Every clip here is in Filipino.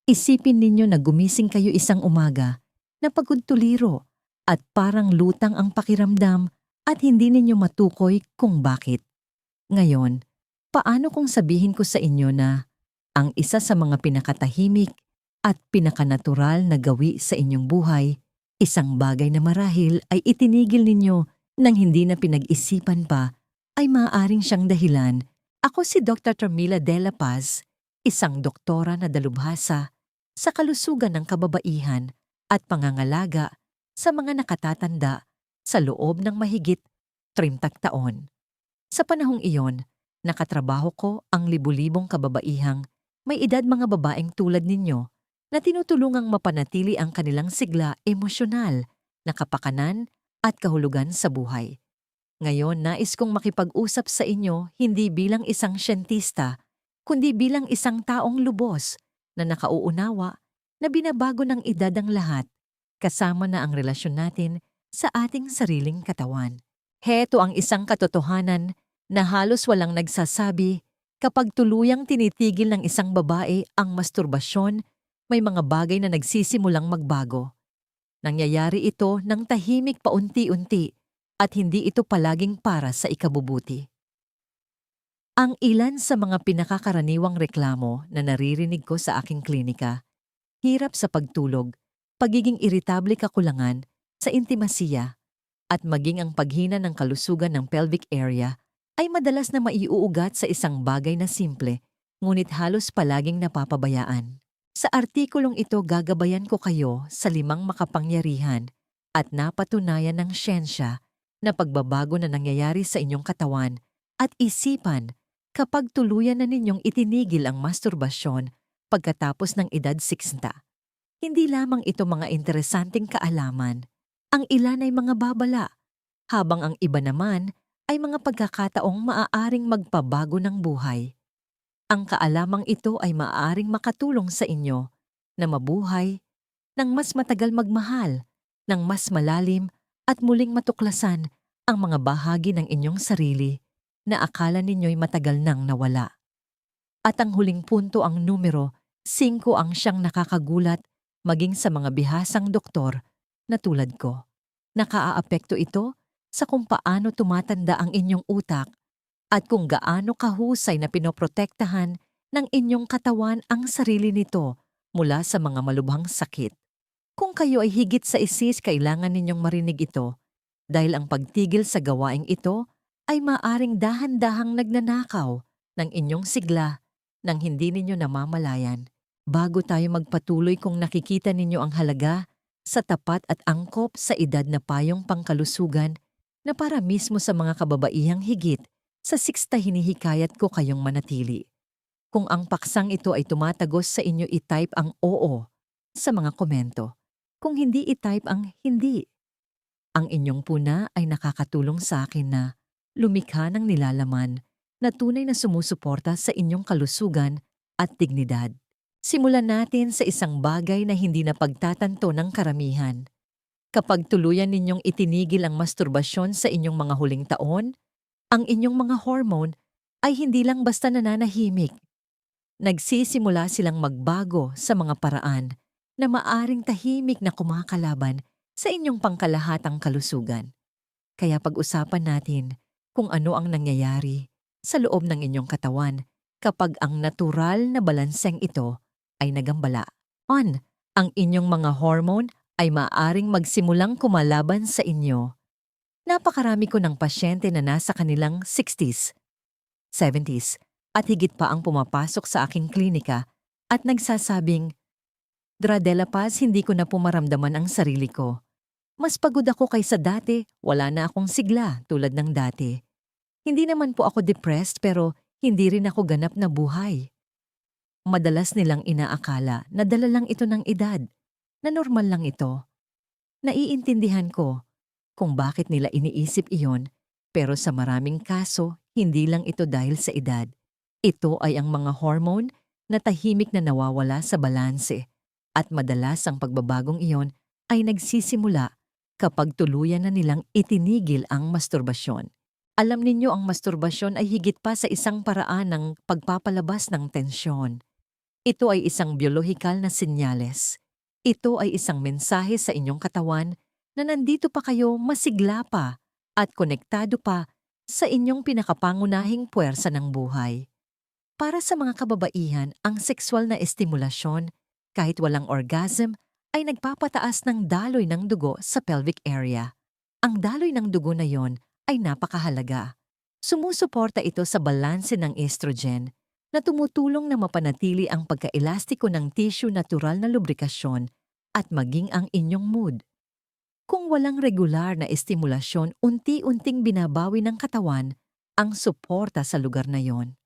Isipin ninyo na gumising kayo isang umaga na pagod tuliro at parang lutang ang pakiramdam at hindi ninyo matukoy kung bakit. Ngayon, paano kung sabihin ko sa inyo na ang isa sa mga pinakatahimik at pinakanatural na gawi sa inyong buhay, isang bagay na marahil ay itinigil ninyo nang hindi na pinag-isipan pa, ay maaaring siyang dahilan. Ako si Dr. Termila De La Paz, isang doktora na dalubhasa sa kalusugan ng kababaihan at pangangalaga sa mga nakatatanda sa loob ng mahigit 30 taon. Sa panahong iyon, nakatrabaho ko ang libu-libong kababaihang may edad mga babaeng tulad ninyo na tinutulungang mapanatili ang kanilang sigla emosyonal na kapakanan at kahulugan sa buhay. Ngayon, nais kong makipag-usap sa inyo hindi bilang isang siyentista, kundi bilang isang taong lubos na nakauunawa na binabago ng edad ang lahat, kasama na ang relasyon natin sa ating sariling katawan. Heto ang isang katotohanan na halos walang nagsasabi. Kapag tuluyang tinitigil ng isang babae ang masturbasyon, may mga bagay na nagsisimulang magbago. Nangyayari ito ng tahimik paunti-unti at hindi ito palaging para sa ikabubuti. Ang ilan sa mga pinakakaraniwang reklamo na naririnig ko sa aking klinika, hirap sa pagtulog, pagiging iritable kakulangan sa intimasiya, at maging ang paghina ng kalusugan ng pelvic area ay madalas na maiuugat sa isang bagay na simple, ngunit halos palaging napapabayaan. Sa artikulong ito gagabayan ko kayo sa 5 makapangyarihan at napatunayan ng siyensya na pagbabago na nangyayari sa inyong katawan at isipan kapag tuluyan na ninyong itinigil ang masturbasyon pagkatapos ng edad 60. Hindi lamang ito mga interesanting kaalaman, ang ilan ay mga babala, habang ang iba naman ay mga pagkakataong maaaring magpabago ng buhay. Ang kaalamang ito ay maaaring makatulong sa inyo na mabuhay ng mas matagal magmahal, ng mas malalim at muling matuklasan ang mga bahagi ng inyong sarili na akala ninyo'y matagal nang nawala. At ang huling punto, ang numero 5, ang siyang nakakagulat maging sa mga bihasang doktor na tulad ko. Nakaaapekto ito sa kung paano tumatanda ang inyong utak at kung gaano kahusay na pinoprotektahan ng inyong katawan ang sarili nito mula sa mga malubhang sakit. Kung kayo ay higit sa isis, kailangan ninyong marinig ito dahil ang pagtigil sa gawaing ito ay maaring dahan-dahang nagnanakaw ng inyong sigla nang hindi ninyo namamalayan. Bago tayo magpatuloy, kung nakikita ninyo ang halaga sa tapat at angkop sa edad na payong pangkalusugan na para mismo sa mga kababaihang higit sa 60, hinihikayat ko kayong manatili. Kung ang paksang ito ay tumatagos sa inyo, i-type ang oo sa mga komento. Kung hindi, i-type ang hindi. Ang inyong puna ay nakakatulong sa akin na lumikha ng nilalaman na tunay na sumusuporta sa inyong kalusugan at dignidad. Simulan natin sa isang bagay na hindi na pagtatanto ng karamihan. Kapag tuluyan ninyong itinigil ang masturbasyon sa inyong mga huling taon, ang inyong mga hormone ay hindi lang basta nananahimik. Nagsisimula silang magbago sa mga paraan na maaring tahimik na kumakalaban sa inyong pangkalahatang kalusugan. Kaya pag-usapan natin kung ano ang nangyayari sa loob ng inyong katawan kapag ang natural na balanseng ito ay nagambala. Ang inyong mga hormone ay maaaring magsimulang kumalaban sa inyo. Napakarami ko ng pasyente na nasa kanilang 60s, 70s at higit pa ang pumapasok sa aking klinika at nagsasabing, "Dra De La Paz, hindi ko na pumaramdaman ang sarili ko. Mas pagod ako kaysa dati, wala na akong sigla tulad ng dati. Hindi naman po ako depressed pero hindi rin ako ganap na buhay." Madalas nilang inaakala na dala lang ito ng edad, na normal lang ito. Naiintindihan ko kung bakit nila iniisip iyon, pero sa maraming kaso, hindi lang ito dahil sa edad. Ito ay ang mga hormone na tahimik na nawawala sa balanse, at madalas ang pagbabagong iyon ay nagsisimula kapag tuluyan na nilang itinigil ang masturbasyon. Alam ninyo, ang masturbasyon ay higit pa sa isang paraan ng pagpapalabas ng tensyon. Ito ay isang biolohikal na senyales. Ito ay isang mensahe sa inyong katawan na nandito pa kayo masigla pa at konektado pa sa inyong pinakapangunahing puwersa ng buhay. Para sa mga kababaihan, ang sexual na estimulasyon, kahit walang orgasm, ay nagpapataas ng daloy ng dugo sa pelvic area. Ang daloy ng dugo na yon ay napakahalaga. Sumusuporta ito sa balanse ng estrogen na tumutulong na mapanatili ang pagkaelastiko ng tissue natural na lubrikasyon at maging ang inyong mood. Kung walang regular na estimulasyon, unti-unting binabawi ng katawan ang suporta sa lugar na yon.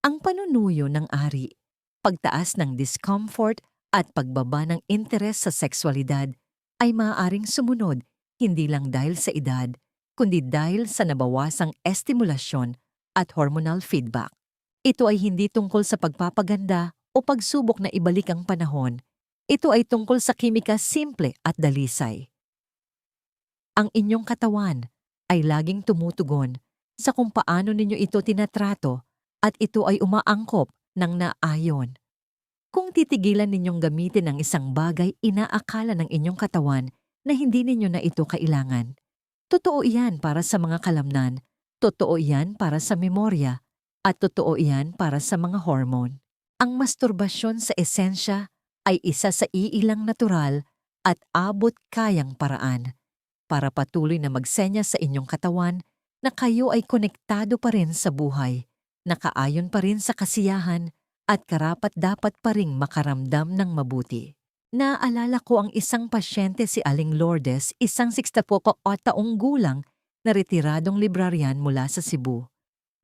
Ang panunuyo ng ari, pagtaas ng discomfort at pagbaba ng interes sa sexualidad ay maaaring sumunod hindi lang dahil sa edad, kundi dahil sa nabawasang estimulasyon at hormonal feedback. Ito ay hindi tungkol sa pagpapaganda o pagsubok na ibalik ang panahon. Ito ay tungkol sa kimika simple at dalisay. Ang inyong katawan ay laging tumutugon sa kung paano ninyo ito tinatrato at ito ay umaangkop ng naayon. Kung titigilan ninyong gamitin ang isang bagay, inaakala ng inyong katawan na hindi ninyo na ito kailangan. Totoo iyan para sa mga kalamnan, totoo iyan para sa memorya, at totoo iyan para sa mga hormone. Ang masturbasyon sa esensya ay isa sa iilang natural at abot-kayang paraan para patuloy na magsenya sa inyong katawan na kayo ay konektado pa rin sa buhay, nakaayon pa rin sa kasiyahan at karapat-dapat pa ring makaramdam ng mabuti. Naalala ko ang isang pasyente si Aling Lourdes, isang 64 taong gulang na retiradong librarian mula sa Cebu.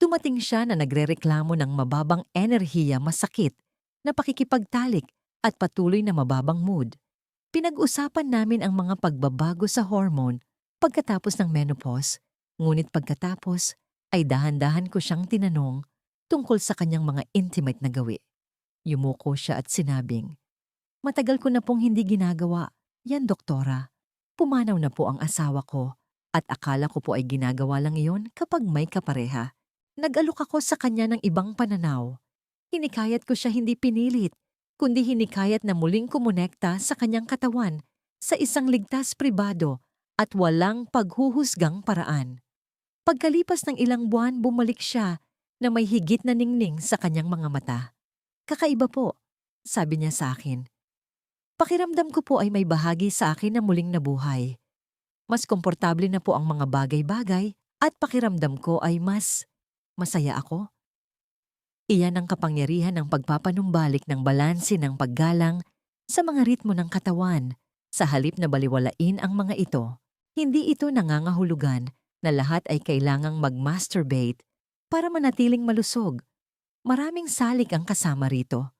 Dumating siya na nagrereklamo ng mababang enerhiya, masakit, na pakikipagtalik at patuloy na mababang mood. Pinag-usapan namin ang mga pagbabago sa hormone pagkatapos ng menopause, ngunit pagkatapos ay dahan-dahan ko siyang tinanong tungkol sa kanyang mga intimate na gawi. Yumuko siya at sinabing, "Matagal ko na pong hindi ginagawa. Yan, doktora. Pumanaw na po ang asawa ko at akala ko po ay ginagawa lang iyon kapag may kapareha. Nag-alok ako sa kanya ng ibang pananaw. Hinikayat ko siya, hindi pinilit, kundi hinikayat na muling kumonekta sa kanyang katawan sa isang ligtas, pribado at walang paghuhusgang paraan. Pagkalipas ng ilang buwan, bumalik siya na may higit na ningning sa kanyang mga mata. Kakaiba po," sabi niya sa akin. "Pakiramdam ko po ay may bahagi sa akin na muling nabuhay. Mas komportable na po ang mga bagay-bagay at pakiramdam ko ay mas masaya ako." Iyan ang kapangyarihan ng pagpapanumbalik ng balanse ng paggalang sa mga ritmo ng katawan. Sa halip na baliwalain ang mga ito, hindi ito nangangahulugan na lahat ay kailangang mag-masturbate para manatiling malusog. Maraming salik ang kasama rito.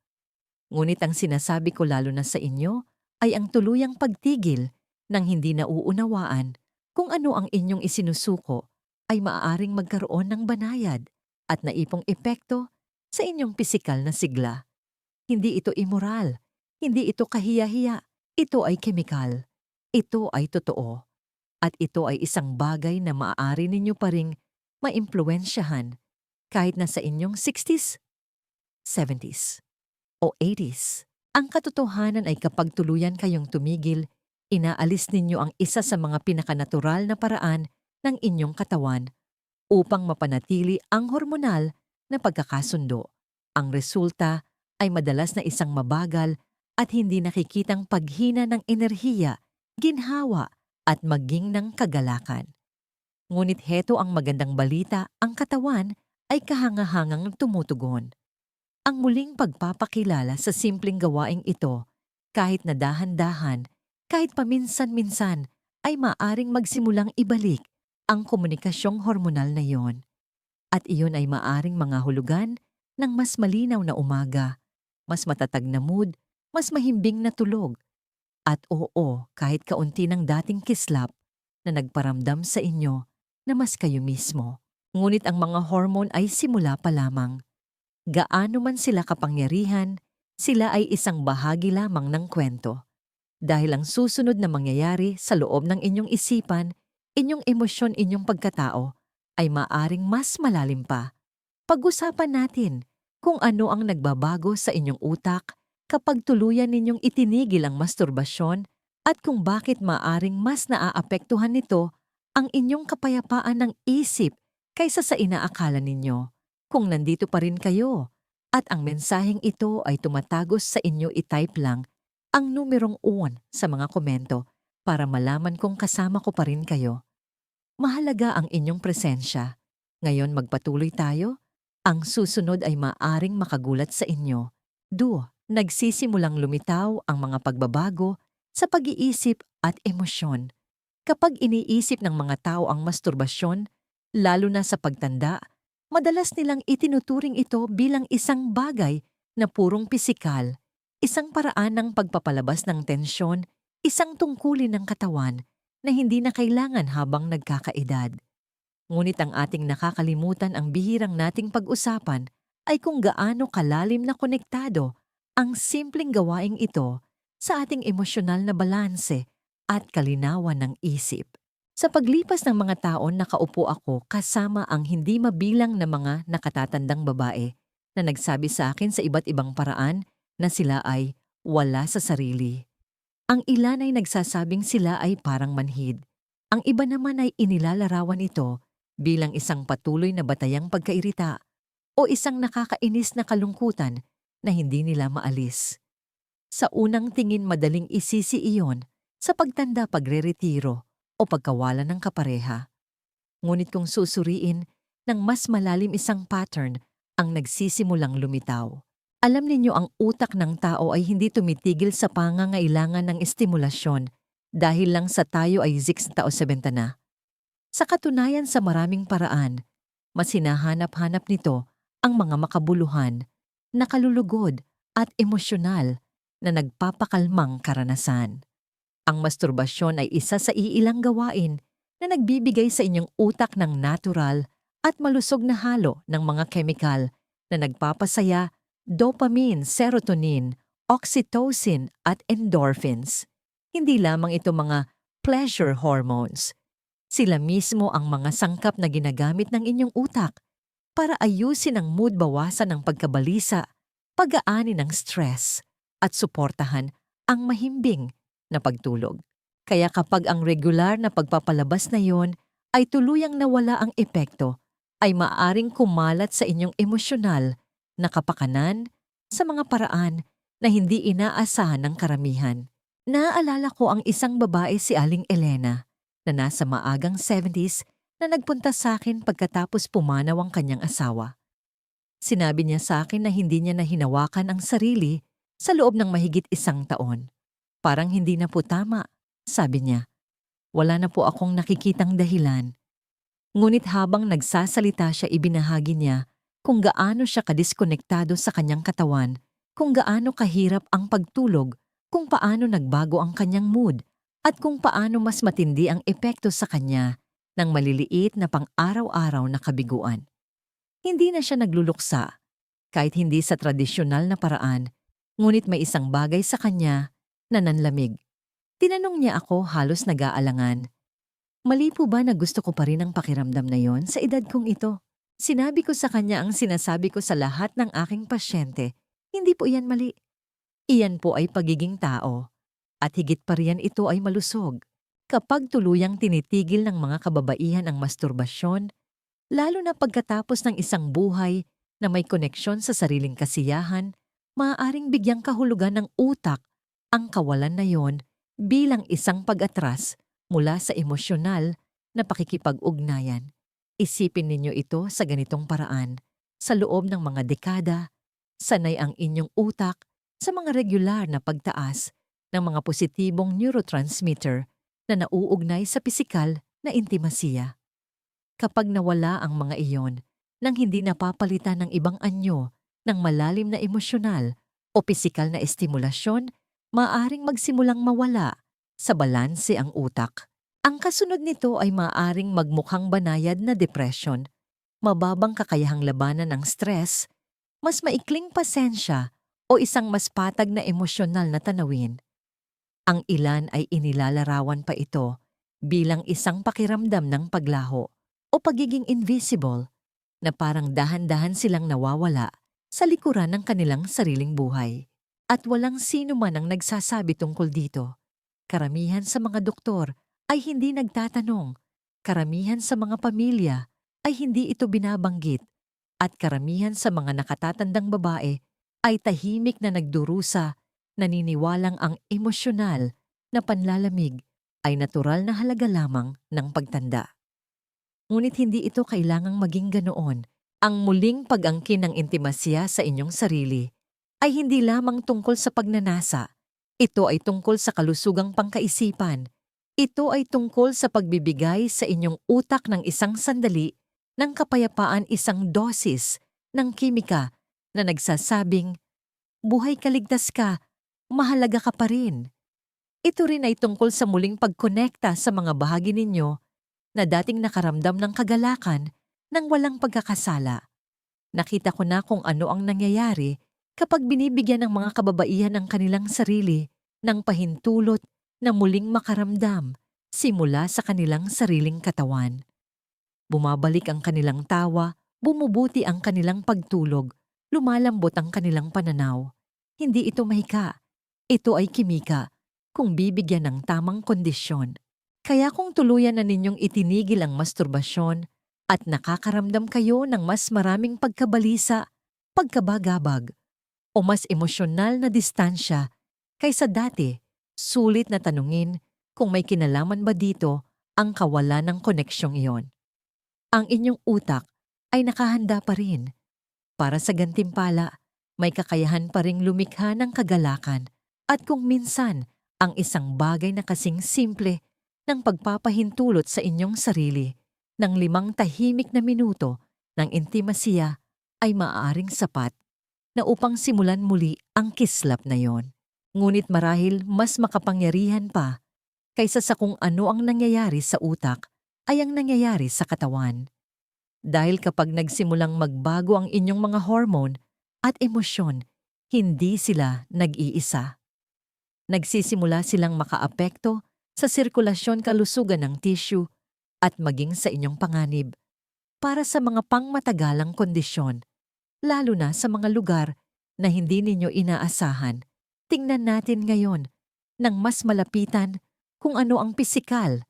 Ngunit ang sinasabi ko lalo na sa inyo ay ang tuluyang pagtigil ng hindi nauunawaan kung ano ang inyong isinusuko ay maaaring magkaroon ng banayad at naipong epekto sa inyong pisikal na sigla. Hindi ito immoral, hindi ito kahiya-hiya, ito ay kemikal. Ito ay totoo. At ito ay isang bagay na maaari ninyo pa ring maimpluwensyahan kahit na sa inyong 60s, 70s, o 80s. Ang katotohanan ay kapag tuluyan kayong tumigil, inaalis ninyo ang isa sa mga pinakanatural na paraan ng inyong katawan upang mapanatili ang hormonal na pagkakasundo. Ang resulta ay madalas na isang mabagal at hindi nakikitang paghina ng enerhiya, ginhawa at maging ng kagalakan. Ngunit heto ang magandang balita, ang katawan ay kahangahangang tumutugon. Ang muling pagpapakilala sa simpleng gawaing ito, kahit na dahan-dahan, kahit paminsan-minsan, ay maaring magsimulang ibalik ang komunikasyong hormonal na iyon. At iyon ay maaring mga hulugan ng mas malinaw na umaga, mas matatag na mood, mas mahimbing na tulog. At oo, kahit kaunti ng dating kislap na nagparamdam sa inyo na mas kayo mismo. Ngunit ang mga hormone ay simula pa lamang. Gaano man sila kapangyarihan, sila ay isang bahagi lamang ng kwento. Dahil ang susunod na mangyayari sa loob ng inyong isipan, inyong emosyon, inyong pagkatao, ay maaring mas malalim pa. Pag-usapan natin kung ano ang nagbabago sa inyong utak kapag tuluyan ninyong itinigil ang masturbasyon at kung bakit maaring mas naaapektuhan nito ang inyong kapayapaan ng isip kaysa sa inaakala ninyo. Kung nandito pa rin kayo at ang mensaheng ito ay tumatagos sa inyo, i-type lang ang numerong 1 sa mga komento para malaman kung kasama ko pa rin kayo. Mahalaga ang inyong presensya. Ngayon magpatuloy tayo. Ang susunod ay maaring makagulat sa inyo. Nagsisimulang lumitaw ang mga pagbabago sa pag-iisip at emosyon. Kapag iniisip ng mga tao ang masturbasyon, lalo na sa pagtanda, madalas nilang itinuturing ito bilang isang bagay na purong pisikal, isang paraan ng pagpapalabas ng tensyon, isang tungkulin ng katawan na hindi na kailangan habang nagkakaedad. Ngunit ang ating nakakalimutan ang bihirang nating pag-usapan ay kung gaano kalalim na konektado ang simpleng gawaing ito sa ating emosyonal na balanse at kalinawan ng isip. Sa paglipas ng mga taon, nakaupo ako kasama ang hindi mabilang na mga nakatatandang babae na nagsabi sa akin sa iba't ibang paraan na sila ay wala sa sarili. Ang ilan ay nagsasabing sila ay parang manhid. Ang iba naman ay inilalarawan ito bilang isang patuloy na batayang pagkairita o isang nakakainis na kalungkutan na hindi nila maalis. Sa unang tingin, madaling isisi iyon sa pagtanda, pagreretiro o pagkawalan ng kapareha. Ngunit kung susuriin ng mas malalim, isang pattern ang nagsisimulang lumitaw. Alam ninyo, ang utak ng tao ay hindi tumitigil sa pangangailangan ng estimulasyon dahil lang sa tayo ay 60 o 70 na. Sa katunayan, sa maraming paraan, mas hinahanap-hanap nito ang mga makabuluhan, nakalulugod at emosyonal na nagpapakalmang karanasan. Ang masturbasyon ay isa sa iilang gawain na nagbibigay sa inyong utak ng natural at malusog na halo ng mga kemikal na nagpapasaya, dopamine, serotonin, oxytocin at endorphins. Hindi lamang ito mga pleasure hormones. Sila mismo ang mga sangkap na ginagamit ng inyong utak para ayusin ang mood, bawasan ang pagkabalisa, pag-aani ng stress, at suportahan ang mahimbing na pagtulog. Kaya kapag ang regular na pagpapalabas na yon ay tuluyang nawala ang epekto, ay maaring kumalat sa inyong emosyonal na kapakanan sa mga paraan na hindi inaasahan ng karamihan. Naaalala ko ang isang babae, si Aling Elena, na nasa maagang 70s na nagpunta sa akin pagkatapos pumanaw ang kanyang asawa. Sinabi niya sa akin na hindi niya hinawakan ang sarili sa loob ng mahigit 1 taon. Parang hindi na po tama, sabi niya. Wala na po akong nakikitang dahilan. Ngunit habang nagsasalita siya, ibinahagi niya kung gaano siya kadiskonektado sa kanyang katawan, kung gaano kahirap ang pagtulog, kung paano nagbago ang kanyang mood, at kung paano mas matindi ang epekto sa kanya ng maliliit na pang-araw-araw na kabiguan. Hindi na siya nagluluksa, kahit hindi sa tradisyonal na paraan, ngunit may isang bagay sa kanya na nanlamig. Tinanong niya ako, halos nag-aalangan. Mali po ba na gusto ko pa rin ang pakiramdam na yon sa edad kong ito? Sinabi ko sa kanya ang sinasabi ko sa lahat ng aking pasyente, hindi po iyan mali. Iyan po ay pagiging tao. At higit pa riyan, ito ay malusog. Kapag tuluyang tinitigil ng mga kababaihan ang masturbasyon, lalo na pagkatapos ng isang buhay na may koneksyon sa sariling kasiyahan, maaaring bigyang kahulugan ng utak ang kawalan na yon bilang isang pag-atras mula sa emosyonal na pakikipag-ugnayan. Isipin ninyo ito sa ganitong paraan. Sa loob ng mga dekada, sanay ang inyong utak sa mga regular na pagtaas ng mga positibong neurotransmitter na nauugnay sa pisikal na intimasiya. Kapag nawala ang mga iyon, nang hindi napapalitan ng ibang anyo ng malalim na emosyonal o pisikal na estimulasyon, maaaring magsimulang mawala sa balanse ang utak. Ang kasunod nito ay maaaring magmukhang banayad na depression, mababang kakayahang labanan ng stress, mas maikling pasensya o isang mas patag na emosyonal na tanawin. Ang ilan ay inilalarawan pa ito bilang isang pakiramdam ng paglaho o pagiging invisible na parang dahan-dahan silang nawawala sa likuran ng kanilang sariling buhay. At walang sino man ang nagsasabi tungkol dito. Karamihan sa mga doktor ay hindi nagtatanong. Karamihan sa mga pamilya ay hindi ito binabanggit. At karamihan sa mga nakatatandang babae ay tahimik na nagdurusa, naniniwalang ang emosyonal na panlalamig ay natural na halaga lamang ng pagtanda. Ngunit hindi ito kailangang maging ganoon. Ang muling pag-angkin ng intimasya sa inyong sarili ay hindi lamang tungkol sa pagnanasa. Ito ay tungkol sa kalusugang pangkaisipan. Ito ay tungkol sa pagbibigay sa inyong utak ng isang sandali ng kapayapaan, isang dosis ng kimika na nagsasabing, buhay kaligtas ka, mahalaga ka pa rin. Ito rin ay tungkol sa muling pagkonekta sa mga bahagi ninyo na dating nakaramdam ng kagalakan nang walang pagkakasala. Nakita ko na kung ano ang nangyayari kapag binibigyan ng mga kababaihan ang kanilang sarili ng pahintulot na muling makaramdam simula sa kanilang sariling katawan. Bumabalik ang kanilang tawa, bumubuti ang kanilang pagtulog, lumalambot ang kanilang pananaw. Hindi ito mahika, ito ay kimika, kung bibigyan ng tamang kondisyon. Kaya kung tuluyan na ninyong itinigil ang masturbasyon at nakakaramdam kayo ng mas maraming pagkabalisa, pagkabagabag, o mas emosyonal na distansya kaysa dati, sulit na tanungin kung may kinalaman ba dito ang kawalan ng koneksyong iyon. Ang inyong utak ay nakahanda pa rin. Para sa gantimpala, may kakayahan pa ring lumikha ng kagalakan at kung minsan ang isang bagay na kasing simple ng pagpapahintulot sa inyong sarili ng 5 tahimik na minuto ng intimasya ay maaaring sapat na upang simulan muli ang kislap na yon. Ngunit marahil mas makapangyarihan pa kaysa sa kung ano ang nangyayari sa utak ay ang nangyayari sa katawan. Dahil kapag nagsimulang magbago ang inyong mga hormone at emosyon, hindi sila nag-iisa. Nagsisimula silang makaapekto sa sirkulasyon kalusugan ng tissue at maging sa inyong panganib para sa mga pangmatagalang kondisyon, lalo na sa mga lugar na hindi ninyo inaasahan. Tingnan natin ngayon ng mas malapitan kung ano ang pisikal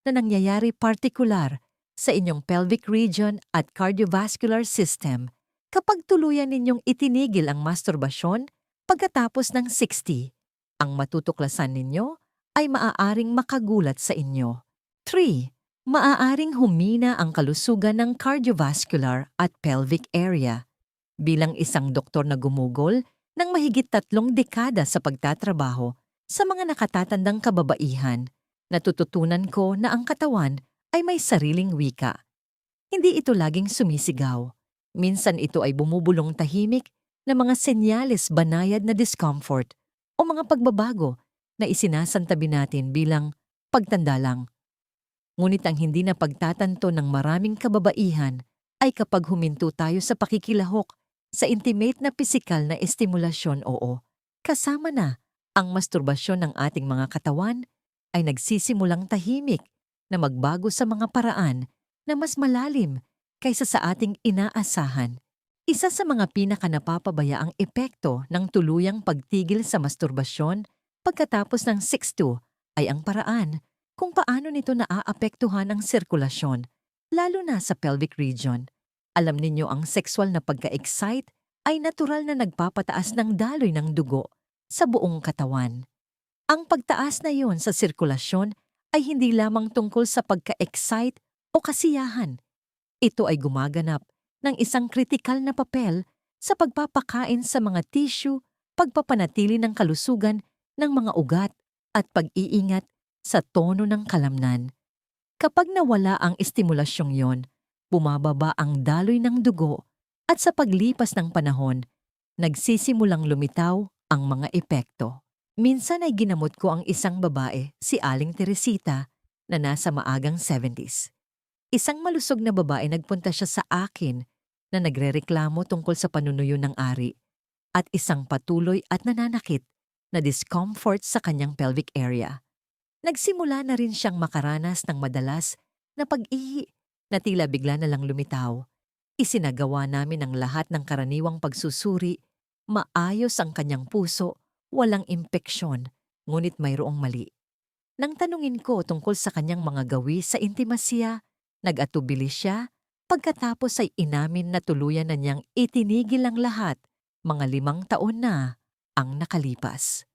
na nangyayari partikular sa inyong pelvic region at cardiovascular system kapag tuluyan ninyong itinigil ang masturbasyon pagkatapos ng 60. Ang matutuklasan ninyo ay maaaring makagulat sa inyo. 3. Maaaring humina ang kalusugan ng cardiovascular at pelvic area. Bilang isang doktor na gumugol ng mahigit 3 dekada sa pagtatrabaho sa mga nakatatandang kababaihan, natututunan ko na ang katawan ay may sariling wika. Hindi ito laging sumisigaw. Minsan ito ay bumubulong tahimik na mga senyales banayad na discomfort o mga pagbabago na isinasantabi natin bilang pagtanda lang. Ngunit ang hindi na pagtatanto ng maraming kababaihan ay kapag huminto tayo sa pakikilahok sa intimate na pisikal na estimulasyon, oo. Kasama na ang masturbasyon ng ating mga katawan ay nagsisimulang tahimik na magbago sa mga paraan na mas malalim kaysa sa ating inaasahan. Isa sa mga pinakanapapabayaang epekto ng tuluyang pagtigil sa masturbasyon pagkatapos ng 6-2 ay ang paraan kung paano nito naaapektuhan ang sirkulasyon, lalo na sa pelvic region. Alam ninyo ang sexual na pagka-excite ay natural na nagpapataas ng daloy ng dugo sa buong katawan. Ang pagtaas na iyon sa sirkulasyon ay hindi lamang tungkol sa pagka-excite o kasiyahan. Ito ay gumaganap ng isang kritikal na papel sa pagpapakain sa mga tissue, pagpapanatili ng kalusugan ng mga ugat at pag-iingat sa tono ng kalamnan. Kapag nawala ang estimulasyong yon, bumababa ang daloy ng dugo at sa paglipas ng panahon, nagsisimulang lumitaw ang mga epekto. Minsan ay ginamot ko ang isang babae, si Aling Teresita, na nasa maagang 70s. Isang malusog na babae, nagpunta siya sa akin na nagrereklamo tungkol sa panunuyo ng ari at isang patuloy at nananakit na discomfort sa kanyang pelvic area. Nagsimula na rin siyang makaranas ng madalas na pag-ihi na tila bigla na lang lumitaw. Isinagawa namin ang lahat ng karaniwang pagsusuri, maayos ang kanyang puso, walang impeksyon, ngunit mayroong mali. Nang tanungin ko tungkol sa kanyang mga gawi sa intimasya, nag-atubili siya, pagkatapos ay inamin na tuluyan na niyang itinigil ang lahat, mga 5 taon na ang nakalipas.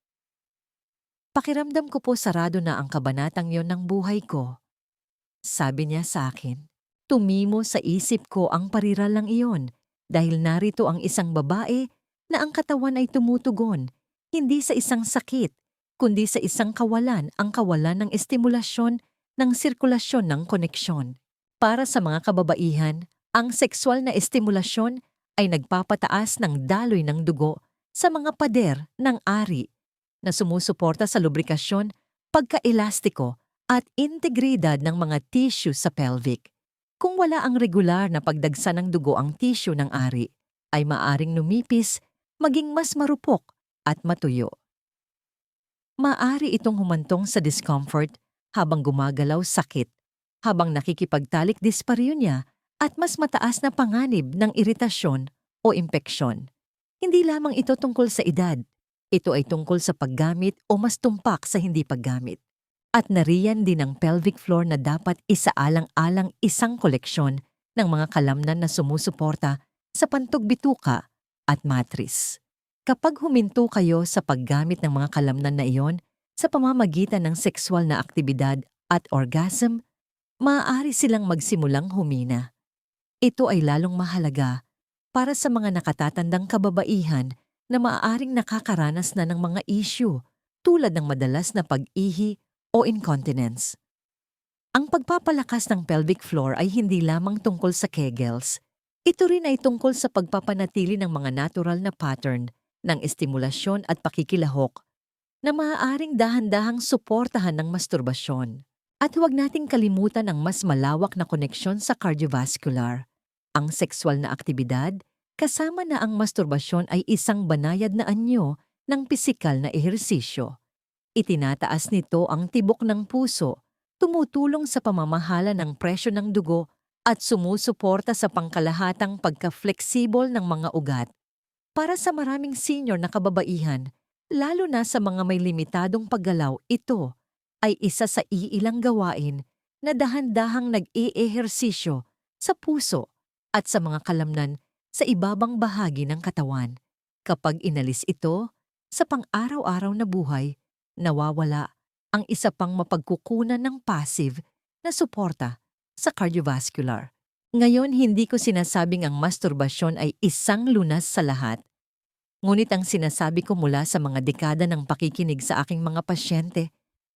Pakiramdam ko po sarado na ang kabanatang yon ng buhay ko. Sabi niya sa akin, tumimo sa isip ko ang pariralang iyon dahil narito ang isang babae na ang katawan ay tumutugon, hindi sa isang sakit, kundi sa isang kawalan, ang kawalan ng estimulasyon ng sirkulasyon ng koneksyon. Para sa mga kababaihan, ang sexual na estimulasyon ay nagpapataas ng daloy ng dugo sa mga pader ng ari na sumusuporta sa lubrikasyon, pagkaelastiko at integridad ng mga tissue sa pelvic. Kung wala ang regular na pagdagsa ng dugo ang tissue ng ari, ay maaring numipis, maging mas marupok at matuyo. Maaari itong humantong sa discomfort habang gumagalaw sakit, habang nakikipagtalik dispareunia at mas mataas na panganib ng iritasyon o impeksyon. Hindi lamang ito tungkol sa edad, ito ay tungkol sa paggamit o mas tumpak sa hindi paggamit. At nariyan din ang pelvic floor na dapat isaalang-alang isang koleksyon ng mga kalamnan na sumusuporta sa pantog bituka at matris. Kapag huminto kayo sa paggamit ng mga kalamnan na iyon sa pamamagitan ng sexual na aktibidad at orgasm, maaari silang magsimulang humina. Ito ay lalong mahalaga para sa mga nakatatandang kababaihan na maaaring nakakaranas na ng mga issue tulad ng madalas na pag-ihi o incontinence. Ang pagpapalakas ng pelvic floor ay hindi lamang tungkol sa Kegels. Ito rin ay tungkol sa pagpapanatili ng mga natural na pattern ng estimulasyon at pakikilahok na maaaring dahan-dahang suportahan ng masturbasyon. At huwag nating kalimutan ang mas malawak na koneksyon sa cardiovascular. Ang sexual na aktibidad, kasama na ang masturbasyon ay isang banayad na anyo ng pisikal na ehersisyo. Itinataas nito ang tibok ng puso, tumutulong sa pamamahala ng presyo ng dugo at sumusuporta sa pangkalahatang pagka-fleksibol ng mga ugat. Para sa maraming senior na kababaihan, lalo na sa mga may limitadong paggalaw, ito ay isa sa iilang gawain na dahan-dahang nag-i-ehersisyo sa puso at sa mga kalamnan sa ibabang bahagi ng katawan. Kapag inalis ito sa pang-araw-araw na buhay, nawawala ang isa pang mapagkukunan ng passive na suporta sa cardiovascular. Ngayon, hindi ko sinasabing ang masturbasyon ay isang lunas sa lahat. Ngunit ang sinasabi ko mula sa mga dekada ng pakikinig sa aking mga pasyente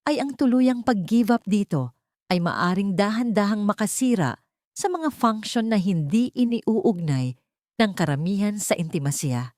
ay ang tuluyang pag-give up dito ay maaring dahan-dahang makasira sa mga function na hindi iniuugnay ng karamihan sa intimasya.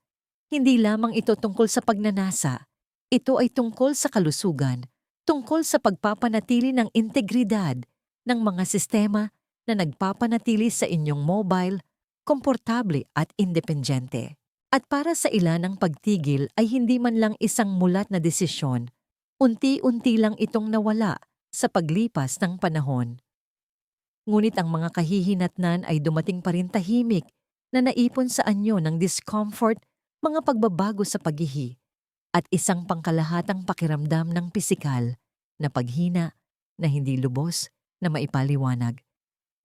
Hindi lamang ito tungkol sa pagnanasa, ito ay tungkol sa kalusugan, tungkol sa pagpapanatili ng integridad ng mga sistema na nagpapanatili sa inyong mobile, komportable at independyente. At para sa ilan ang pagtigil ay hindi man lang isang mulat na desisyon, unti-unti lang itong nawala sa paglipas ng panahon. Ngunit ang mga kahihinatnan ay dumating pa rin tahimik na naipon sa anyo ng discomfort, mga pagbabago sa paghihi, at isang pangkalahatang pakiramdam ng pisikal na paghina na hindi lubos na maipaliwanag.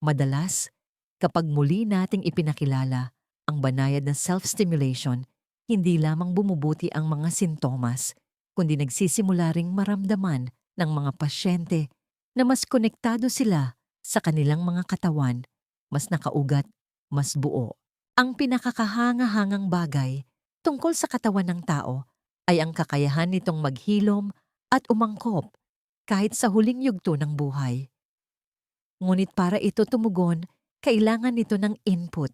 Madalas, kapag muli nating ipinakilala ang banayad na self-stimulation, hindi lamang bumubuti ang mga sintomas, kundi nagsisimula ring maramdaman ng mga pasyente na mas konektado sila sa kanilang mga katawan, mas nakaugat, mas buo. Ang pinakakahanga-hangang bagay tungkol sa katawan ng tao ay ang kakayahan nitong maghilom at umangkop kahit sa huling yugto ng buhay. Ngunit para ito tumugon, kailangan nito ng input.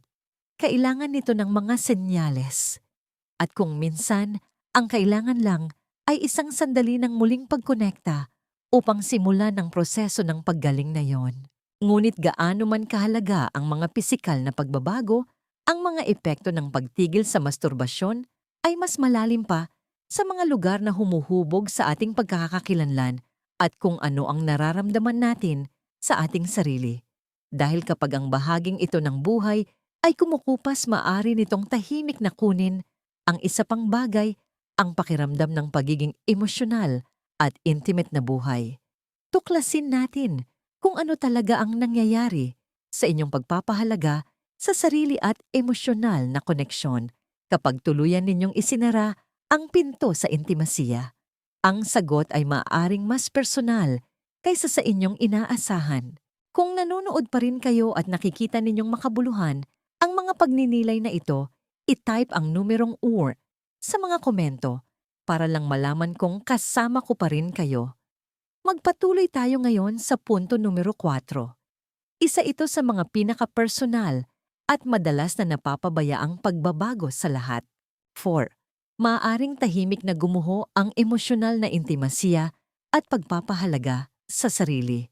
Kailangan nito ng mga senyales. At kung minsan, ang kailangan lang ay isang sandali ng muling pagkonekta upang simulan ang proseso ng paggaling na yon. Ngunit gaano man kahalaga ang mga pisikal na pagbabago, ang mga epekto ng pagtigil sa masturbasyon ay mas malalim pa sa mga lugar na humuhubog sa ating pagkakakilanlan at kung ano ang nararamdaman natin sa ating sarili. Dahil kapag ang bahaging ito ng buhay ay kumukupas, maari nitong tahimik na kunin ang isa pang bagay, ang pakiramdam ng pagiging emosyonal at intimate na buhay. Tuklasin natin kung ano talaga ang nangyayari sa inyong pagpapahalaga sa sarili at emosyonal na koneksyon kapag tuluyan ninyong isinara ang pinto sa intimasiya. Ang sagot ay maaaring mas personal kaysa sa inyong inaasahan. Kung nanonood pa rin kayo at nakikita ninyong makabuluhan ang mga pagninilay na ito, i-type ang numerong UR sa mga komento para lang malaman kung kasama ko pa rin kayo. Magpatuloy tayo ngayon sa punto numero 4. Isa ito sa mga pinaka-personal at madalas na napapabayaang pagbabago sa lahat. 4. Maaaring tahimik na gumuho ang emosyonal na intimasiya at pagpapahalaga sa sarili.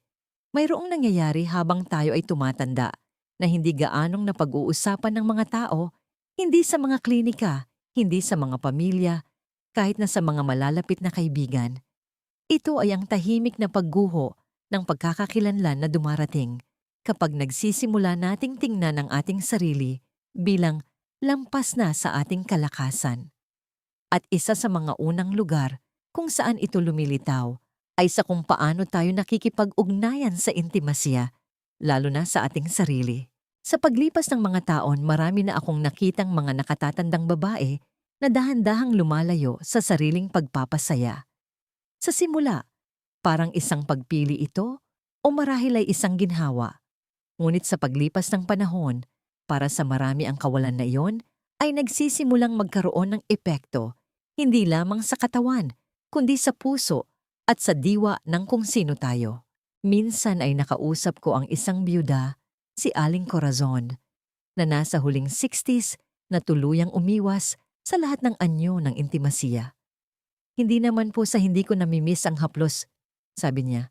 Mayroong nangyayari habang tayo ay tumatanda na hindi gaanong napag-uusapan ng mga tao, hindi sa mga klinika, hindi sa mga pamilya, kahit na sa mga malalapit na kaibigan. Ito ay ang tahimik na pagguho ng pagkakakilanlan na dumarating kapag nagsisimula nating tingnan ang ating sarili bilang lampas na sa ating kalakasan. At isa sa mga unang lugar kung saan ito lumilitaw ay sa kung paano tayo nakikipag-ugnayan sa intimasya, lalo na sa ating sarili. Sa paglipas ng mga taon, marami na akong nakitang mga nakatatandang babae na dahan-dahang lumalayo sa sariling pagpapasaya. Sa simula, parang isang pagpili ito o marahil ay isang ginhawa. Ngunit sa paglipas ng panahon, para sa marami ang kawalan na iyon, ay nagsisimulang magkaroon ng epekto, hindi lamang sa katawan, kundi sa puso at sa diwa ng kung sino tayo. Minsan ay nakausap ko ang isang byuda, si Aling Corazon, na nasa huling 60s na tuluyang umiwas sa lahat ng anyo ng intimasiya. Hindi naman po sa hindi ko namimiss ang haplos, sabi niya,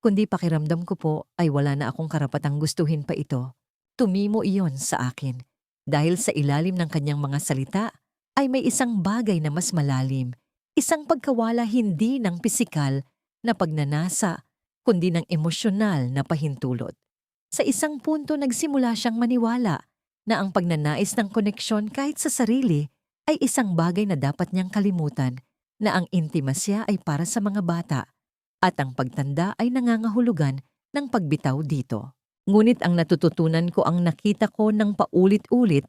kundi pakiramdam ko po ay wala na akong karapatang gustuhin pa ito. Tumimo iyon sa akin. Dahil sa ilalim ng kanyang mga salita ay may isang bagay na mas malalim, isang pagkawala hindi ng pisikal na pagnanasa, kundi ng emosyonal na pahintulot. Sa isang punto nagsimula siyang maniwala na ang pagnanais ng koneksyon kahit sa sarili ay isang bagay na dapat niyang kalimutan, na ang intimasya ay para sa mga bata at ang pagtanda ay nangangahulugan ng pagbitaw dito. Ngunit ang natututunan ko, ang nakita ko ng paulit-ulit,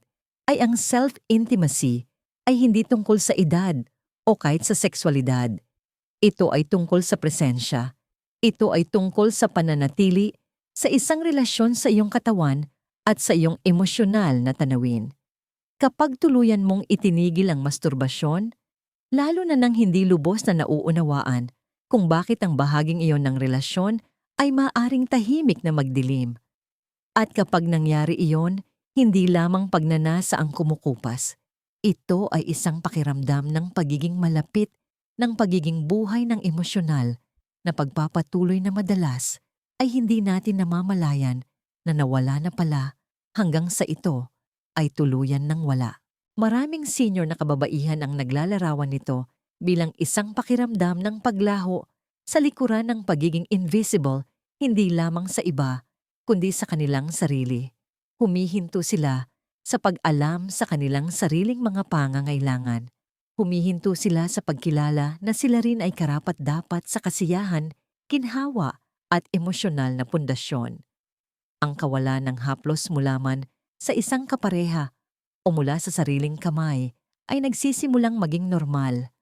ay ang self-intimacy ay hindi tungkol sa edad o kahit sa sexualidad. Ito ay tungkol sa presensya. Ito ay tungkol sa pananatili sa isang relasyon sa iyong katawan at sa iyong emosyonal na tanawin. Kapag tuluyan mong itinigil ang masturbasyon, lalo na nang hindi lubos na nauunawaan kung bakit ang bahaging iyon ng relasyon ay maaaring tahimik na magdilim. At kapag nangyari iyon, hindi lamang pagnanasa ang kumukupas. Ito ay isang pakiramdam ng pagiging malapit, ng pagiging buhay ng emosyonal, na pagpapatuloy na madalas ay hindi natin namamalayan na nawala na pala hanggang sa ito ay tuluyan ng wala. Maraming senior na kababaihan ang naglalarawan nito bilang isang pakiramdam ng paglaho sa likuran ng pagiging invisible, hindi lamang sa iba, kundi sa kanilang sarili. Humihinto sila sa pag-alam sa kanilang sariling mga pangangailangan. Humihinto sila sa pagkilala na sila rin ay karapat-dapat sa kasiyahan, ginhawa at emosyonal na pundasyon. Ang kawalan ng haplos mula man sa isang kapareha o mula sa sariling kamay ay nagsisimulang maging normal.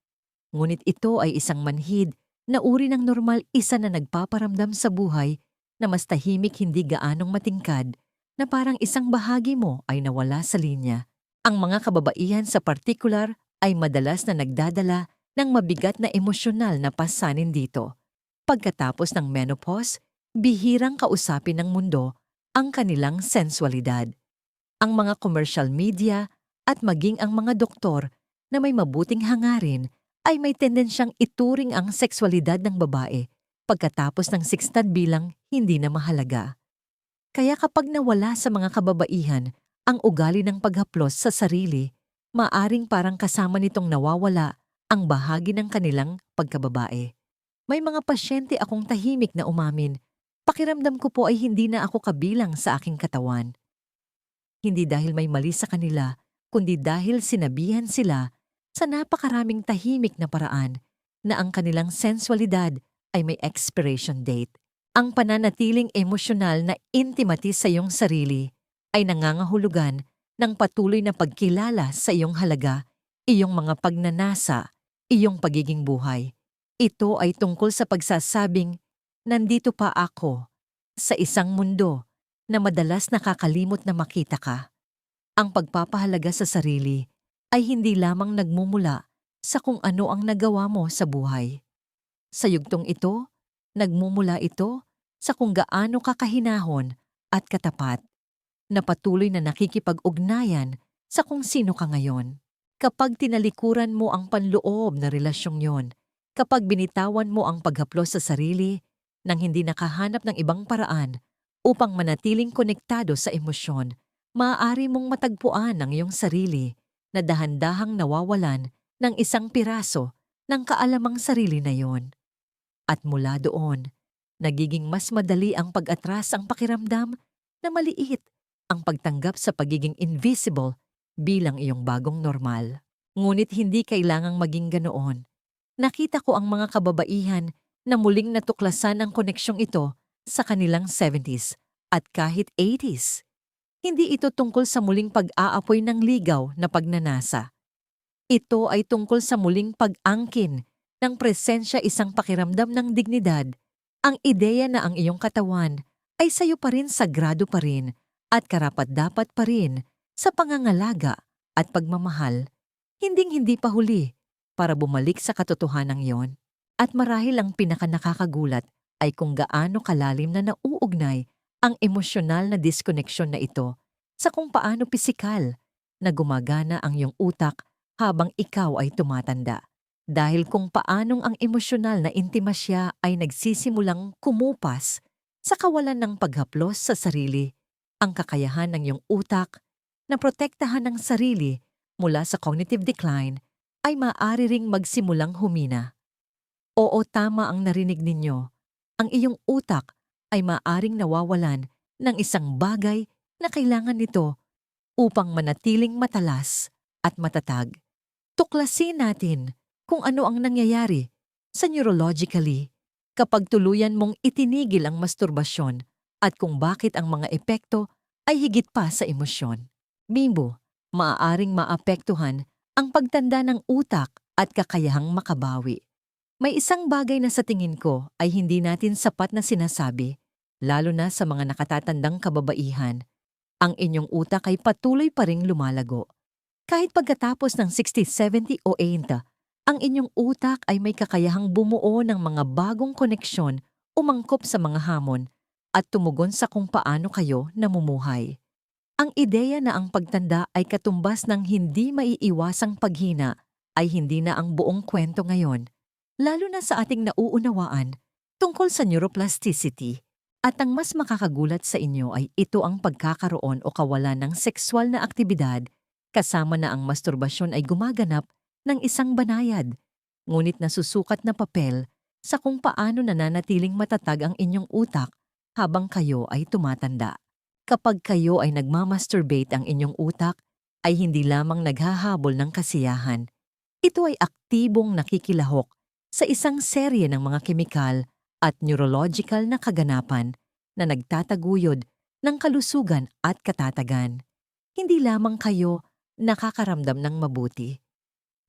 Ngunit ito ay isang manhid na uri ng normal, isa na nagpaparamdam sa buhay na mas tahimik, hindi gaanong matingkad, na parang isang bahagi mo ay nawala sa linya. Ang mga kababaihan sa partikular ay madalas na nagdadala ng mabigat na emosyonal na pasanin dito. Pagkatapos ng menopause, bihirang kausapin ng mundo ang kanilang sensualidad. Ang mga commercial media at maging ang mga doktor na may mabuting hangarin ay may tendensyang ituring ang sexualidad ng babae pagkatapos ng 60 bilang hindi na mahalaga. Kaya kapag nawala sa mga kababaihan ang ugali ng paghaplos sa sarili, maaring parang kasama nitong nawawala ang bahagi ng kanilang pagkababae. May mga pasyente akong tahimik na umamin, pakiramdam ko po ay hindi na ako kabilang sa aking katawan. Hindi dahil may mali sa kanila, kundi dahil sinabihan sila sa napakaraming tahimik na paraan na ang kanilang sensualidad ay may expiration date. Ang pananatiling emosyonal na intimacy sa iyong sarili ay nangangahulugan ng patuloy na pagkilala sa iyong halaga, iyong mga pagnanasa, iyong pagiging buhay. Ito ay tungkol sa pagsasabing, nandito pa ako sa isang mundo na madalas nakakalimot na makita ka. Ang pagpapahalaga sa sarili ay hindi lamang nagmumula sa kung ano ang nagawa mo sa buhay. Sa yugtong ito, nagmumula ito sa kung gaano ka kahinahon at katapat na patuloy na nakikipag-ugnayan sa kung sino ka ngayon. Kapag tinalikuran mo ang panloob na relasyong yon, kapag binitawan mo ang paghaplos sa sarili nang hindi nakahanap ng ibang paraan upang manatiling konektado sa emosyon, maaari mong matagpuan ang iyong sarili na dahan-dahang nawawalan ng isang piraso ng kaalamang sarili na yon. At mula doon, nagiging mas madali ang pag-atras ang pakiramdam na maliit ang pagtanggap sa pagiging invisible bilang iyong bagong normal. Ngunit hindi kailangang maging ganoon. Nakita ko ang mga kababaihan na muling natuklasan ang koneksyong ito sa kanilang 70s at kahit 80s. Hindi ito tungkol sa muling pag-aapoy ng ligaw na pagnanasa. Ito ay tungkol sa muling pag-angkin ng presensya, isang pakiramdam ng dignidad, ang ideya na ang iyong katawan ay sayo pa rin, sagrado pa rin, at karapat-dapat pa rin sa pangangalaga at pagmamahal, hinding-hindi pa huli para bumalik sa katotohanan yon. At marahil ang pinakanakakagulat ay kung gaano kalalim na nauugnay ang emosyonal na disconnection na ito sa kung paano pisikal na gumagana ang iyong utak habang ikaw ay tumatanda. Dahil kung paanong ang emosyonal na intimasya ay nagsisimulang kumupas sa kawalan ng paghaplos sa sarili, ang kakayahan ng iyong utak na protektahan ng sarili mula sa cognitive decline ay maaari ring magsimulang humina. Oo, tama ang narinig ninyo. Ang iyong utak ay maaaring nawawalan ng isang bagay na kailangan nito upang manatiling matalas at matatag. Tuklasin natin kung ano ang nangyayari sa neurologically kapag tuluyan mong itinigil ang masturbasyon at kung bakit ang mga epekto ay higit pa sa emosyon. Bimbo, maaaring maapektuhan ang pagtanda ng utak at kakayahang makabawi. May isang bagay na sa tingin ko ay hindi natin sapat na sinasabi, lalo na sa mga nakatatandang kababaihan. Ang inyong utak ay patuloy pa ring lumalago. Kahit pagkatapos ng 60, 70 o 80, ang inyong utak ay may kakayahang bumuo ng mga bagong koneksyon, umangkop sa mga hamon, at tumugon sa kung paano kayo namumuhay. Ang ideya na ang pagtanda ay katumbas ng hindi maiiwasang paghina ay hindi na ang buong kwento ngayon, lalo na sa ating nauunawaan tungkol sa neuroplasticity. At ang mas makakagulat sa inyo ay ito ang pagkakaroon o kawalan ng sexual na aktibidad kasama na ang masturbasyon ay gumaganap ng isang banayad, ngunit nasusukat na papel sa kung paano nananatiling matatag ang inyong utak habang kayo ay tumatanda. Kapag kayo ay nagmamasturbate, ang inyong utak ay hindi lamang naghahabol ng kasiyahan. Ito ay aktibong nakikilahok sa isang serye ng mga kemikal at neurological na kaganapan na nagtataguyod ng kalusugan at katatagan. Hindi lamang kayo nakakaramdam ng mabuti.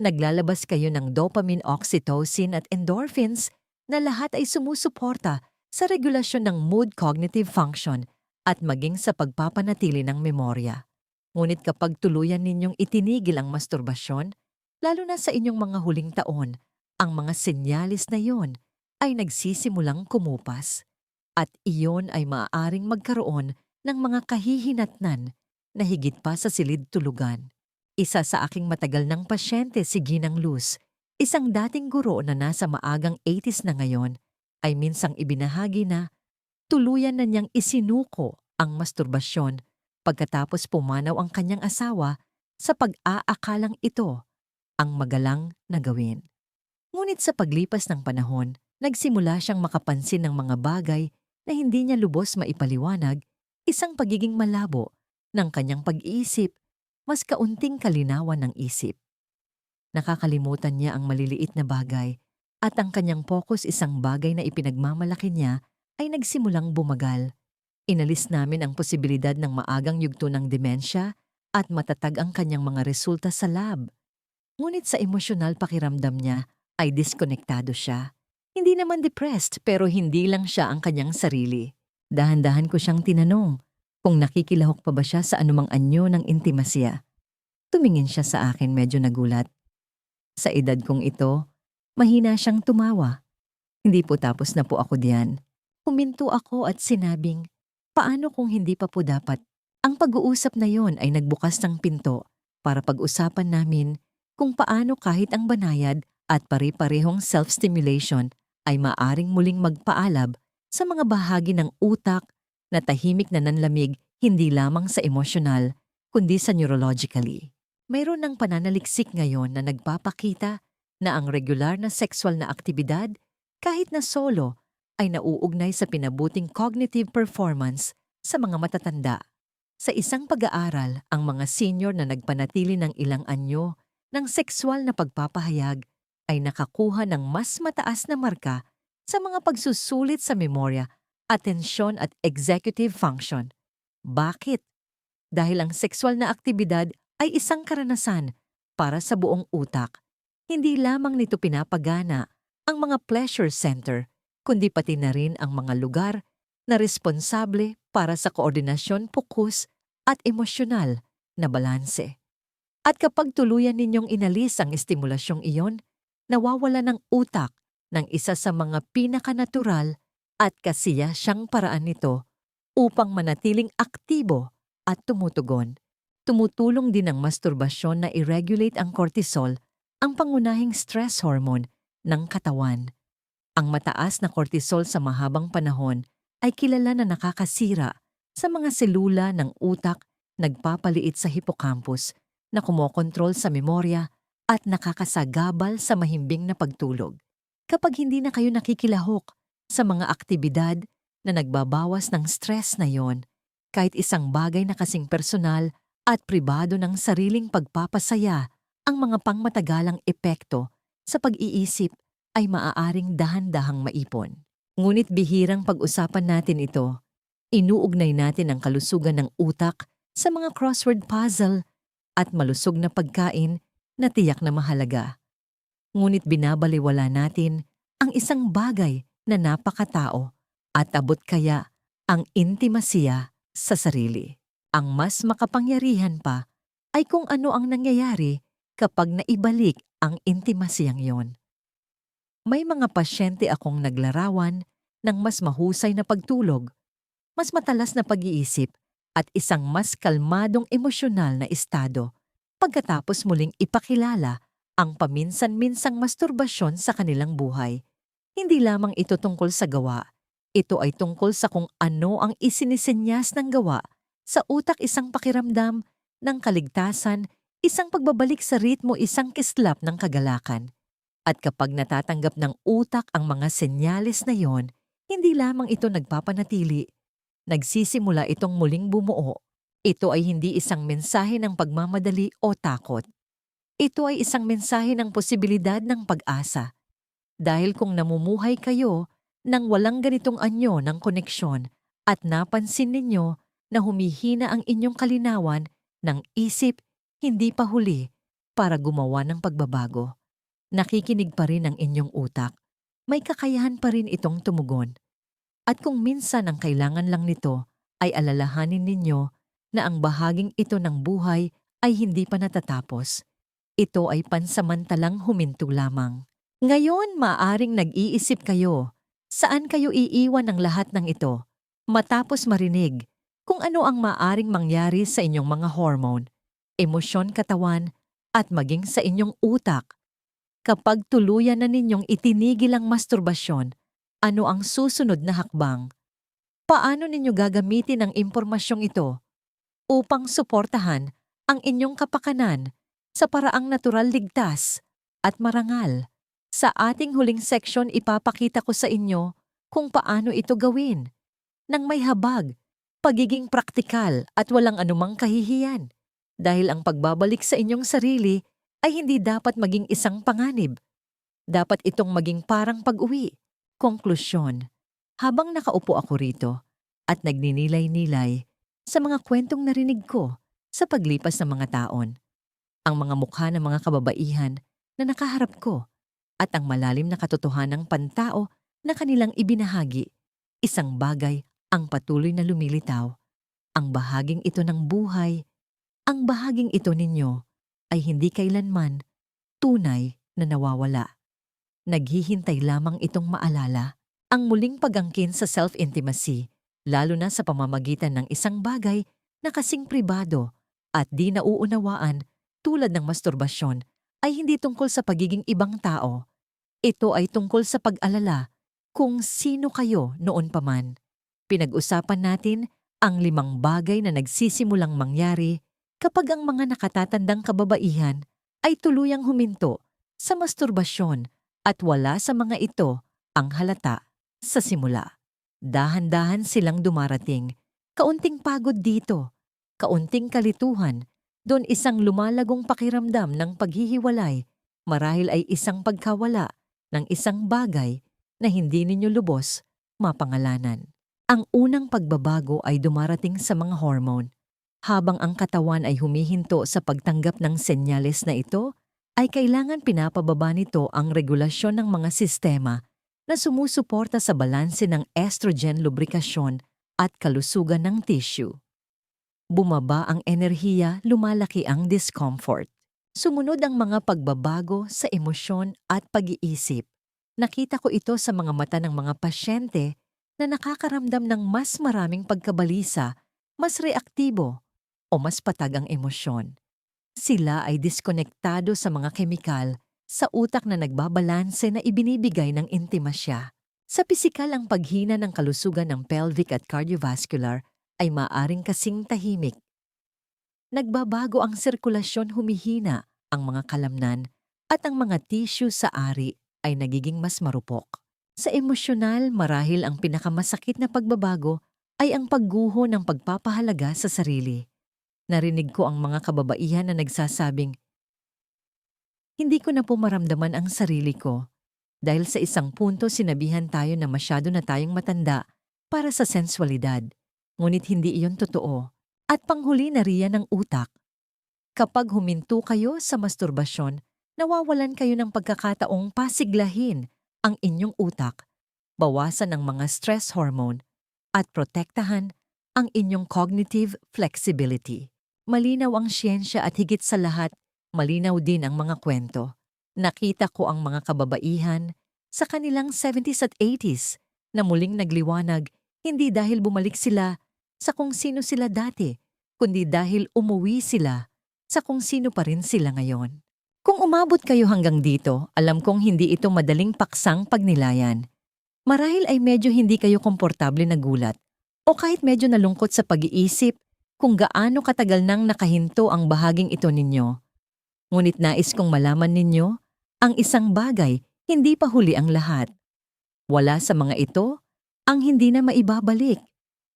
Naglalabas kayo ng dopamine, oxytocin at endorphins na lahat ay sumusuporta sa regulasyon ng mood, cognitive function at maging sa pagpapanatili ng memorya. Ngunit kapag tuluyan ninyong itinigil ang masturbasyon, lalo na sa inyong mga huling taon, ang mga senyalis na yon ay nagsisimulang kumupas. At iyon ay maaaring magkaroon ng mga kahihinatnan na higit pa sa silid tulugan. Isa sa aking matagal ng pasyente, si Ginang Luz, isang dating guro na nasa maagang 80s na ngayon, ay minsang ibinahagi na tuluyan na niyang isinuko ang masturbasyon pagkatapos pumanaw ang kanyang asawa sa pag-aakalang ito ang magalang na gawin. Ngunit sa paglipas ng panahon, nagsimula siyang makapansin ng mga bagay na hindi niya lubos maipaliwanag, isang pagiging malabo ng kanyang pag-iisip, mas kaunting kalinawan ng isip. Nakakalimutan niya ang maliliit na bagay at ang kanyang focus isang bagay na ipinagmamalaki niya ay nagsimulang bumagal. Inalis namin ang posibilidad ng maagang yugto ng demensya at matatag ang kanyang mga resulta sa lab. Ngunit sa emosyonal pakiramdam niya ay diskonektado siya. Hindi naman depressed pero hindi lang siya ang kanyang sarili. Dahan-dahan ko siyang tinanong kung nakikilahok pa ba siya sa anumang anyo ng intimasya. Tumingin siya sa akin medyo nagulat. Sa edad kong ito, mahina siyang tumawa. Hindi po tapos na po ako diyan. Huminto ako at sinabing, paano kung hindi pa po dapat? Ang pag-uusap na yon ay nagbukas ng pinto para pag-usapan namin kung paano kahit ang banayad at pare-parehong self-stimulation ay maaring muling magpaalab sa mga bahagi ng utak na tahimik na nanlamig hindi lamang sa emosyonal kundi sa neurologically. Mayroon ng pananaliksik ngayon na nagpapakita na ang regular na sexual na aktibidad kahit na solo ay nauugnay sa pinabuting cognitive performance sa mga matatanda. Sa isang pag-aaral, ang mga senior na nagpanatili ng ilang anyo ng sexual na pagpapahayag ay nakakuha ng mas mataas na marka sa mga pagsusulit sa memorya, atensyon at executive function. Bakit? Dahil ang sexual na aktibidad ay isang karanasan para sa buong utak. Hindi lamang nito pinapagana ang mga pleasure center, kundi pati na rin ang mga lugar na responsable para sa koordinasyon, fokus at emosyonal na balanse. At kapag tuluyan ninyong inalis ang estimulasyong iyon, nawawala ng utak ng isa sa mga pinakanatural at kasiyasyang paraan nito upang manatiling aktibo at tumutugon. Tumutulong din ang masturbasyon na i-regulate ang cortisol, ang pangunahing stress hormone ng katawan. Ang mataas na cortisol sa mahabang panahon ay kilala na nakakasira sa mga selula ng utak, nagpapaliit sa hippocampus na kumokontrol sa memorya at nakakasagabal sa mahimbing na pagtulog. Kapag hindi na kayo nakikilahok sa mga aktibidad na nagbabawas ng stress na yon, kahit isang bagay na kasing personal at pribado ng sariling pagpapasaya, ang mga pangmatagalang epekto sa pag-iisip ay maaaring dahan-dahang maipon. Ngunit bihirang pag-usapan natin ito. Inuugnay natin ang kalusugan ng utak sa mga crossword puzzle at malusog na pagkain na tiyak na mahalaga. Ngunit binabaliwala natin ang isang bagay na napakatao at abot kaya ang intimasya sa sarili. Ang mas makapangyarihan pa ay kung ano ang nangyayari kapag naibalik ang intimasyang yon. May mga pasyente akong naglarawan ng mas mahusay na pagtulog, mas matalas na pag-iisip at isang mas kalmadong emosyonal na estado pagkatapos muling ipakilala ang paminsan-minsang masturbasyon sa kanilang buhay. Hindi lamang ito tungkol sa gawa, ito ay tungkol sa kung ano ang isinisenyas ng gawa sa utak, isang pakiramdam ng kaligtasan, isang pagbabalik sa ritmo, isang kislap ng kagalakan. At kapag natatanggap ng utak ang mga senyales na yon, hindi lamang ito nagpapanatili, nagsisimula itong muling bumuo. Ito ay hindi isang mensahe ng pagmamadali o takot. Ito ay isang mensahe ng posibilidad ng pag-asa. Dahil kung namumuhay kayo nang walang ganitong anyo ng koneksyon at napansin ninyo na humihina ang inyong kalinawan ng isip, hindi pa huli para gumawa ng pagbabago. Nakikinig pa rin ang inyong utak. May kakayahan pa rin itong tumugon. At kung minsan ang kailangan lang nito ay alalahanin ninyo na ang bahaging ito ng buhay ay hindi pa natatapos. Ito ay pansamantalang huminto lamang. Ngayon, maaring nag-iisip kayo, saan kayo iiwan ng lahat ng ito? Matapos marinig kung ano ang maaring mangyari sa inyong mga hormone, emosyon, katawan, at maging sa inyong utak. Kapag tuluyan na ninyong itinigil ang masturbasyon, ano ang susunod na hakbang? Paano ninyo gagamitin ang impormasyong ito upang suportahan ang inyong kapakanan sa paraang natural, ligtas at marangal? Sa ating huling seksyon, ipapakita ko sa inyo kung paano ito gawin nang may habag pagiging praktikal at walang anumang kahihiyan. Dahil ang pagbabalik sa inyong sarili ay hindi dapat maging isang panganib. Dapat itong maging parang pag-uwi. Konklusyon, habang nakaupo ako rito at nagninilay-nilay sa mga kwentong narinig ko sa paglipas ng mga taon, ang mga mukha ng mga kababaihan na nakaharap ko at ang malalim na katotohanang pantao na kanilang ibinahagi, isang bagay ang patuloy na lumilitaw. Ang bahaging ito ng buhay, ang bahaging ito ninyo ay hindi kailanman tunay na nawawala. Naghihintay lamang itong maalala ang muling pag-angkin sa self-intimacy, lalo na sa pamamagitan ng isang bagay na kasing pribado at di nauunawaan tulad ng masturbasyon ay hindi tungkol sa pagiging ibang tao. Ito ay tungkol sa pag-alala kung sino kayo noon pa man. Pinag-usapan natin ang 5 bagay na nagsisimulang mangyari kapag ang mga nakatatandang kababaihan ay tuluyang huminto sa masturbasyon at wala sa mga ito ang halata sa simula. Dahan-dahan silang dumarating, kaunting pagod dito, kaunting kalituhan, doon isang lumalagong pakiramdam ng paghihiwalay, marahil ay isang pagkawala ng isang bagay na hindi ninyo lubos mapangalanan. Ang unang pagbabago ay dumarating sa mga hormone. Habang ang katawan ay humihinto sa pagtanggap ng senyales na ito, ay kailangan pinapababa nito ang regulasyon ng mga sistema na sumusuporta sa balanse ng estrogen lubrikasyon at kalusugan ng tissue. Bumaba ang enerhiya, lumalaki ang discomfort. Sumunod ang mga pagbabago sa emosyon at pag-iisip. Nakita ko ito sa mga mata ng mga pasyente na nakakaramdam ng mas maraming pagkabalisa, mas reaktibo, o mas patag ang emosyon. Sila ay diskonektado sa mga kemikal sa utak na nagbabalanse na ibinibigay ng intimasya. Sa pisikal, ang paghina ng kalusugan ng pelvic at cardiovascular ay maaring kasing tahimik. Nagbabago ang sirkulasyon, humihina ang mga kalamnan at ang mga tissue sa ari ay nagiging mas marupok. Sa emosyonal, marahil ang pinakamasakit na pagbabago ay ang pagguho ng pagpapahalaga sa sarili. Narinig ko ang mga kababaihan na nagsasabing, "Hindi ko na po maramdaman ang sarili ko." Dahil sa isang punto sinabihan tayo na masyado na tayong matanda para sa sensualidad. Ngunit hindi iyon totoo. At panghuli na riyan ng utak. Kapag huminto kayo sa masturbasyon, nawawalan kayo ng pagkakataong pasiglahin ang inyong utak, bawasan ang mga stress hormone, at protektahan ang inyong cognitive flexibility. Malinaw ang siyensya at higit sa lahat, malinaw din ang mga kwento. Nakita ko ang mga kababaihan sa kanilang 70s at 80s na muling nagliwanag hindi dahil bumalik sila sa kung sino sila dati, kundi dahil umuwi sila sa kung sino pa rin sila ngayon. Kung umabot kayo hanggang dito, alam kong hindi ito madaling paksang pagnilayan. Marahil ay medyo hindi kayo komportable na gulat o kahit medyo nalungkot sa pag-iisip kung gaano katagal nang nakahinto ang bahaging ito ninyo. Ngunit nais kong malaman ninyo, ang isang bagay, hindi pa huli ang lahat. Wala sa mga ito ang hindi na maibabalik.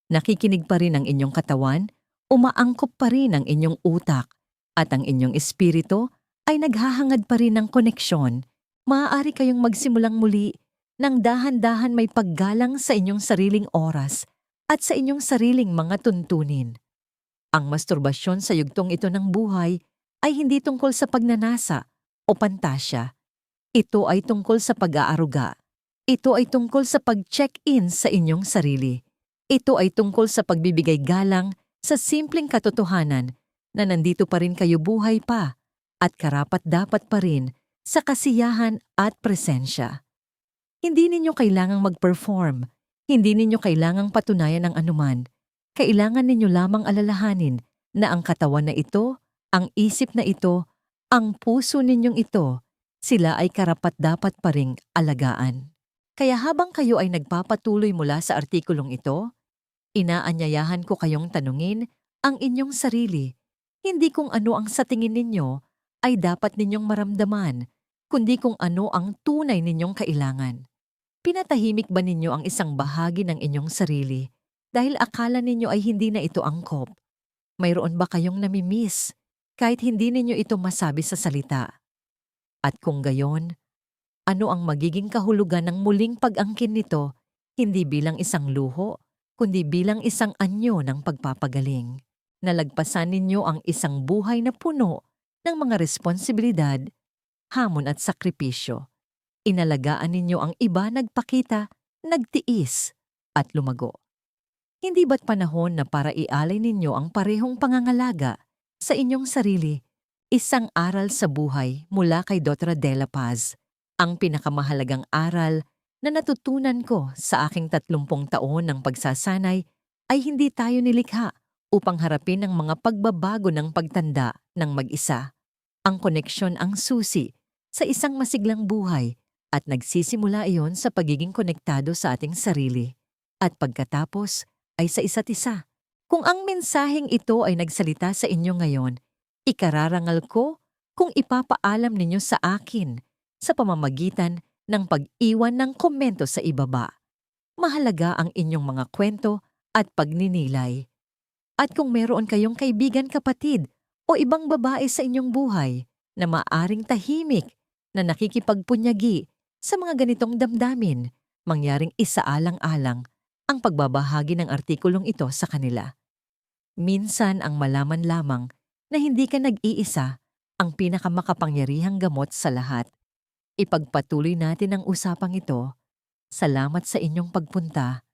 Nakikinig pa rin ang inyong katawan, umaangkop pa rin ang inyong utak, at ang inyong espiritu ay naghahangad pa rin ng koneksyon. Maaari kayong magsimulang muli nang dahan-dahan may paggalang sa inyong sariling oras at sa inyong sariling mga tuntunin. Ang masturbasyon sa yugtong ito ng buhay ay hindi tungkol sa pagnanasa o pantasya. Ito ay tungkol sa pag-aaruga. Ito ay tungkol sa pag-check-in sa inyong sarili. Ito ay tungkol sa pagbibigay galang sa simpleng katotohanan na nandito pa rin kayo, buhay pa at karapat-dapat pa rin sa kasiyahan at presensya. Hindi ninyo kailangang mag-perform. Hindi ninyo kailangang patunayan ng anuman. Kailangan ninyo lamang alalahanin na ang katawan na ito, ang isip na ito, ang puso ninyong ito, sila ay karapat-dapat pa ring alagaan. Kaya habang kayo ay nagpapatuloy mula sa artikulong ito, inaanyayahan ko kayong tanungin ang inyong sarili, hindi kung ano ang sa tingin ninyo ay dapat ninyong maramdaman, kundi kung ano ang tunay ninyong kailangan. Pinatahimik ba ninyo ang isang bahagi ng inyong sarili dahil akala ninyo ay hindi na ito angkop. Mayroon ba kayong namimiss kahit hindi ninyo ito masabi sa salita? At kung gayon, ano ang magiging kahulugan ng muling pag-angkin nito, hindi bilang isang luho, kundi bilang isang anyo ng pagpapagaling? Nalagpasan ninyo ang isang buhay na puno ng mga responsibilidad, hamon at sakripisyo. Inalagaan ninyo ang iba, nagpakita, nagtiis, at lumago. Hindi ba't panahon na para ialay ninyo ang parehong pangangalaga sa inyong sarili? Isang aral sa buhay mula kay Dr. De La Paz. Ang pinakamahalagang aral na natutunan ko sa aking 30 taon ng pagsasanay ay hindi tayo nilikha upang harapin ang mga pagbabago ng pagtanda ng mag-isa. Ang koneksyon ang susi sa isang masiglang buhay at nagsisimula iyon sa pagiging konektado sa ating sarili. At pagkatapos ay sa isa't isa. Kung ang mensaheng ito ay nagsalita sa inyo ngayon, ikararangal ko kung ipapaalam ninyo sa akin sa pamamagitan ng pag-iwan ng komento sa ibaba. Mahalaga ang inyong mga kwento at pagninilay. At kung meron kayong kaibigan, kapatid o ibang babae sa inyong buhay na maaring tahimik na nakikipagpunyagi sa mga ganitong damdamin, mangyaring isaalang-alang ang pagbabahagi ng artikulong ito sa kanila. Minsan ang malaman lamang na hindi ka nag-iisa ang pinakamakapangyarihang gamot sa lahat. Ipagpatuloy natin ang usapang ito. Salamat sa inyong pagpunta